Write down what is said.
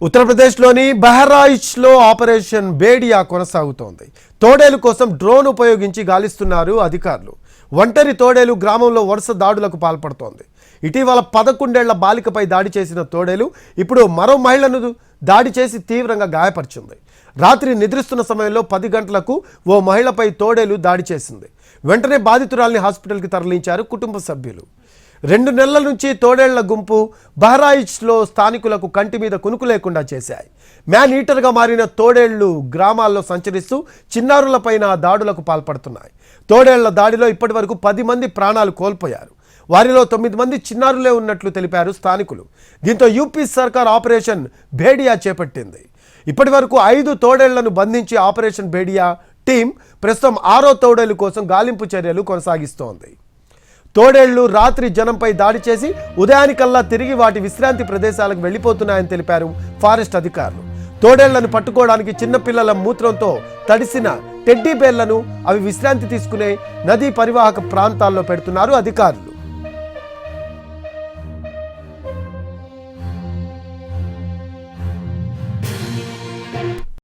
ఉత్తరప్రదేశ్లోని బహరాయిచ్లో ఆపరేషన్ బేడియా కొనసాగుతోంది. తోడేలు కోసం డ్రోన్ ఉపయోగించి గాలిస్తున్నారు అధికారులు. ఒంటరి తోడేలు గ్రామంలో వరుస దాడులకు పాల్పడుతోంది. ఇటీవల 11 ఏళ్ల బాలికపై దాడి చేసిన తోడేలు ఇప్పుడు మరో మహిళను దాడి చేసి తీవ్రంగా గాయపరిచింది. రాత్రి నిద్రిస్తున్న సమయంలో 10 గంటలకు ఓ మహిళపై తోడేలు దాడి చేసింది. వెంటనే బాధితురాల్ని హాస్పిటల్కి తరలించారు కుటుంబ సభ్యులు. 2 నెలల నుంచి తోడేళ్ల గుంపు బహరాయిచ్లో స్థానికులకు కంటి మీద కునుకు లేకుండా చేశాయి. మ్యాన్ ఈటర్గా మారిన తోడేళ్లు గ్రామాల్లో సంచరిస్తూ చిన్నారులపైన దాడులకు పాల్పడుతున్నాయి. తోడేళ్ల దాడిలో ఇప్పటివరకు 10 మంది ప్రాణాలు కోల్పోయారు. వారిలో 9 మంది చిన్నారులే ఉన్నట్లు తెలిపారు స్థానికులు. దీంతో యూపీ సర్కార్ ఆపరేషన్ బేడియా చేపట్టింది. ఇప్పటివరకు 5 తోడేళ్లను బంధించి ఆపరేషన్ బేడియా టీం ప్రస్తుతం 6వ తోడేలు కోసం గాలింపు చర్యలు కొనసాగిస్తోంది. తోడేళ్లు రాత్రి జనంపై దాడి చేసి ఉదయానికల్లా తిరిగి వాటి విశ్రాంతి ప్రదేశాలకు వెళ్లిపోతున్నాయని తెలిపారు ఫారెస్ట్ అధికారులు. తోడేళ్లను పట్టుకోవడానికి చిన్నపిల్లల మూత్రంతో తడిసిన టెడ్డీ బేర్లను అవి విశ్రాంతి తీసుకునే నదీ పరివాహక ప్రాంతాల్లో పెడుతున్నారు అధికారులు.